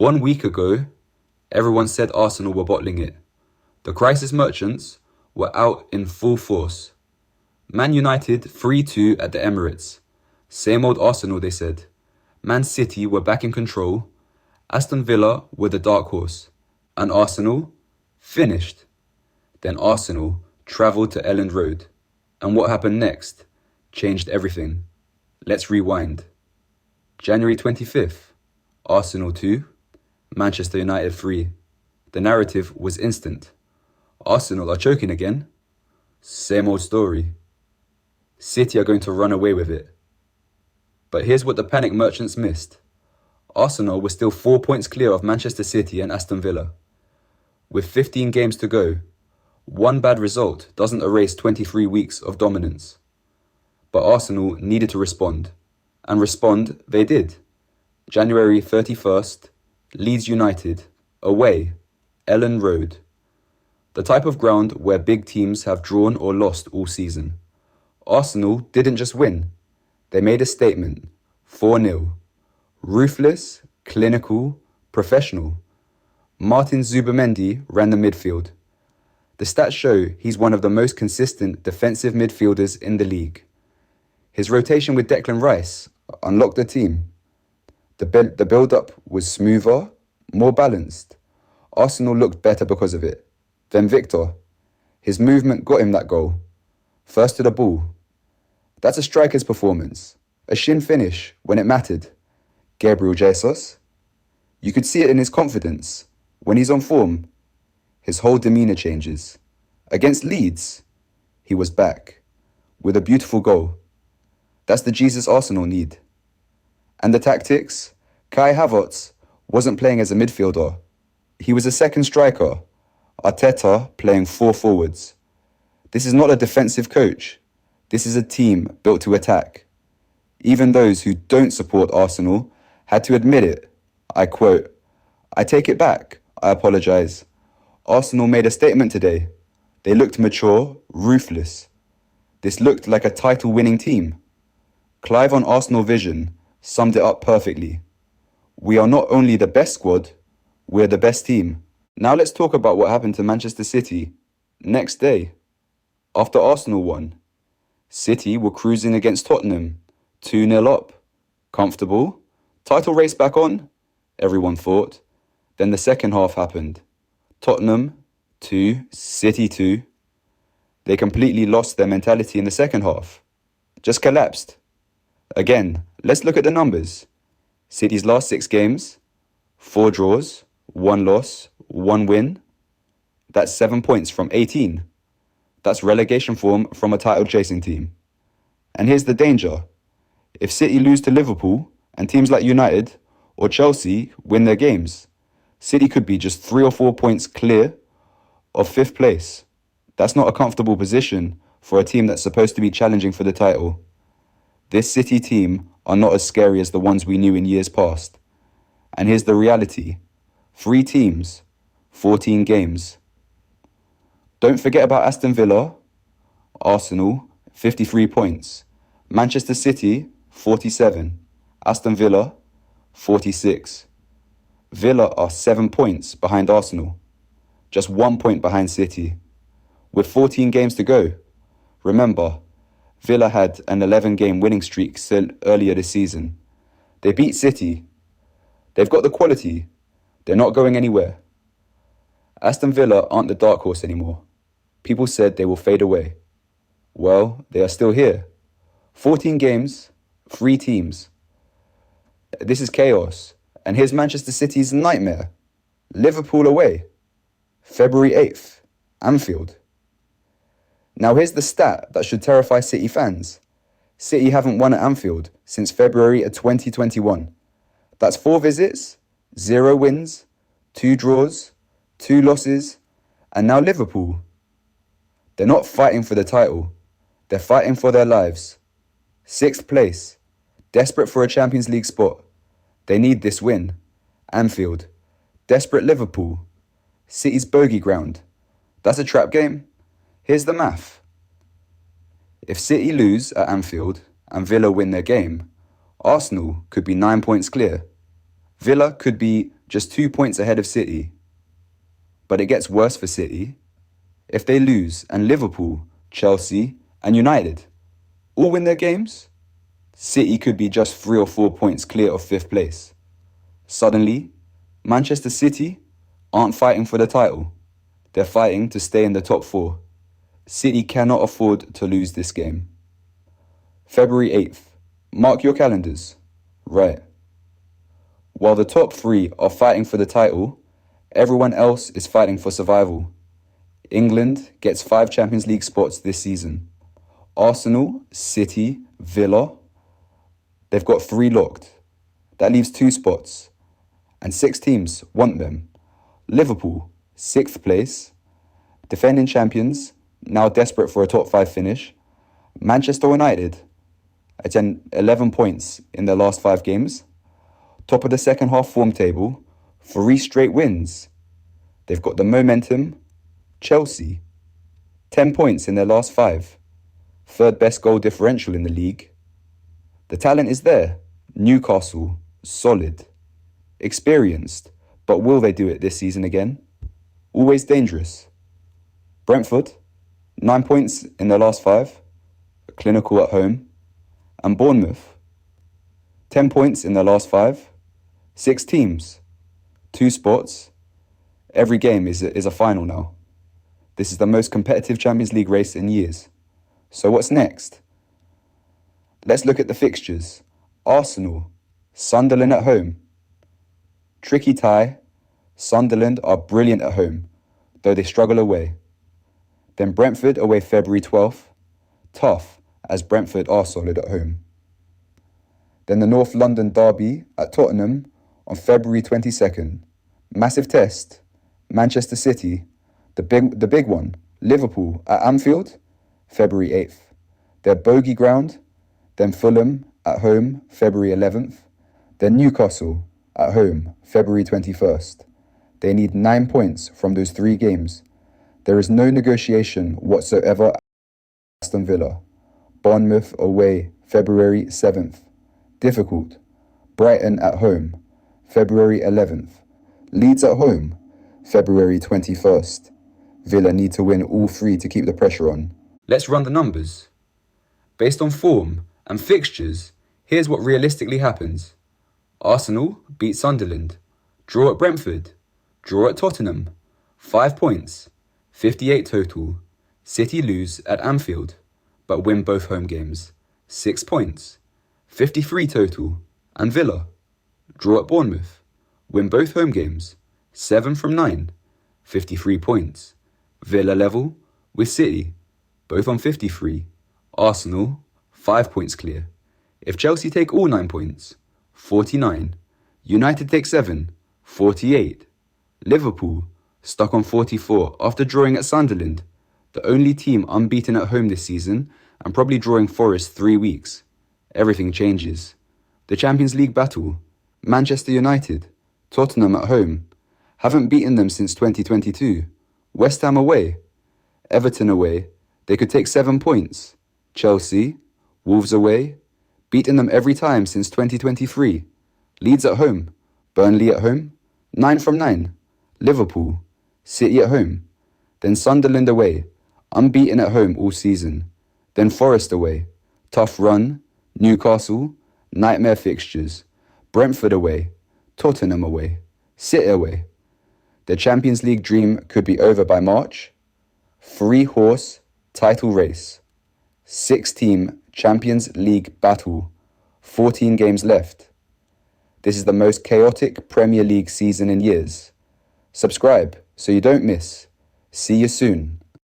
1 week ago, everyone said Arsenal were bottling it. The crisis merchants were out in full force. Man United 3-2 at the Emirates. Same old Arsenal, they said. Man City were back in control. Aston Villa were the dark horse. And Arsenal finished. Then Arsenal travelled to Elland Road. And what happened next changed everything. Let's rewind. January 25th, Arsenal 2, Manchester United 3. The narrative was instant. Arsenal are choking again. Same old story. City are going to run away with it. But here's what the panic merchants missed. Arsenal were still 4 points clear of Manchester City and Aston Villa. With 15 games to go, one bad result doesn't erase 23 weeks of dominance. But Arsenal needed to respond. And respond they did. January 31st, Leeds United, away, Elland Road. The type of ground where big teams have drawn or lost all season. Arsenal didn't just win. They made a statement, 4-0. Ruthless, clinical, professional. Martin Zubimendi ran the midfield. The stats show he's one of the most consistent defensive midfielders in the league. His rotation with Declan Rice unlocked the team. The build-up was smoother, more balanced. Arsenal looked better because of it. Then Victor. His movement got him that goal. First to the ball. That's a striker's performance. A shin finish when it mattered. Gabriel Jesus. You could see it in his confidence. When he's on form, his whole demeanour changes. Against Leeds, he was back. With a beautiful goal. That's the Jesus Arsenal need. And the tactics? Kai Havertz wasn't playing as a midfielder. He was a second striker. Arteta playing 4 forwards. This is not a defensive coach. This is a team built to attack. Even those who don't support Arsenal had to admit it. I quote, "I take it back. I apologise. Arsenal made a statement today. They looked mature, ruthless. This looked like a title-winning team." Clive on Arsenal Vision summed it up perfectly. We are not only the best squad, we're the best team. Now let's talk about what happened to Manchester City. Next day, after Arsenal won, City were cruising against Tottenham, 2-0 up. Comfortable? Title race back on? Everyone thought. Then the second half happened. Tottenham 2, City 2. They completely lost their mentality in the second half. Just collapsed. Again, let's look at the numbers. City's last 6 games, 4 draws, 1 loss, 1 win. That's 7 points from 18. That's relegation form from a title-chasing team. And here's the danger. If City lose to Liverpool and teams like United or Chelsea win their games, City could be just 3 or 4 points clear of 5th place. That's not a comfortable position for a team that's supposed to be challenging for the title. This City team are not as scary as the ones we knew in years past. And here's the reality. 3 teams, 14 games. Don't forget about Aston Villa, Arsenal, 53 points. Manchester City, 47. Aston Villa, 46. Villa are 7 points behind Arsenal. Just 1 point behind City. With 14 games to go. Remember, Villa had an 11-game winning streak earlier this season. They beat City. They've got the quality. They're not going anywhere. Aston Villa aren't the dark horse anymore. People said they will fade away. Well, they are still here. 14 games, 3 teams. This is chaos. And here's Manchester City's nightmare. Liverpool away. February 8th, Anfield. Now here's the stat that should terrify City fans. City haven't won at Anfield since February of 2021. That's 4 visits, 0 wins, 2 draws, 2 losses, and now Liverpool. They're not fighting for the title. They're fighting for their lives. 6th place, desperate for a Champions League spot. They need this win. Anfield. Desperate Liverpool. City's bogey ground. That's a trap game. Here's the math. If City lose at Anfield and Villa win their game, Arsenal could be 9 points clear. Villa could be just 2 points ahead of City. But it gets worse for City. If they lose and Liverpool, Chelsea and United all win their games, City could be just 3 or 4 points clear of 5th place. Suddenly, Manchester City aren't fighting for the title. They're fighting to stay in the top 4. City cannot afford to lose this game. February 8th. Mark your calendars. Right. While the top 3 are fighting for the title, everyone else is fighting for survival. England gets 5 Champions League spots this season. Arsenal, City, Villa, they've got 3 locked. That leaves 2 spots. And 6 teams want them. Liverpool, 6th place. Defending champions, now desperate for a top 5 finish. Manchester United, at 11 points in their last 5 games. Top of the second half form table, 3 straight wins. They've got the momentum. Chelsea, 10 points in their last 5. 3rd best goal differential in the league. The talent is there. Newcastle, solid. Experienced, but will they do it this season again? Always dangerous. Brentford, 9 points in their last 5. Clinical at home. And Bournemouth, 10 points in their last 5. 6 teams, 2 spots. Every game is a final now. This is the most competitive Champions League race in years. So what's next? Let's look at the fixtures. Arsenal, Sunderland at home. Tricky tie. Sunderland are brilliant at home, though they struggle away. Then Brentford away February 12th. Tough, as Brentford are solid at home. Then the North London derby at Tottenham on February 22nd. Massive test. Manchester City, the big one, Liverpool at Anfield, February 8th. Their bogey ground. Then Fulham at home, February 11th. Then Newcastle at home, February 21st. They need 9 points from those 3 games. There is no negotiation whatsoever at Aston Villa. Bournemouth away, February 7th. Difficult. Brighton at home, February 11th. Leeds at home, February 21st. Villa need to win all 3 to keep the pressure on. Let's run the numbers. Based on form and fixtures, here's what realistically happens. Arsenal beat Sunderland. Draw at Brentford. Draw at Tottenham. 5 points. 58 total. City lose at Anfield, but win both home games. 6 points. 53 total. And Villa. Draw at Bournemouth. Win both home games. 7 from 9. 53 points. Villa level with City, both on 53. Arsenal, 5 points clear. If Chelsea take all 9 points, 49. United take 7, 48. Liverpool, stuck on 44 after drawing at Sunderland, the only team unbeaten at home this season and probably drawing Forest 3 weeks. Everything changes. The Champions League battle, Manchester United, Tottenham at home, haven't beaten them since 2022. West Ham away, Everton away, they could take 7 points. Chelsea, Wolves away, beaten them every time since 2023. Leeds at home, Burnley at home, 9 from 9. Liverpool, City at home, then Sunderland away, unbeaten at home all season. Then Forest away, tough run, Newcastle, nightmare fixtures, Brentford away, Tottenham away, City away. The Champions League dream could be over by March. 3-horse title race. 6-team Champions League battle. 14 games left. This is the most chaotic Premier League season in years. Subscribe so you don't miss. See you soon.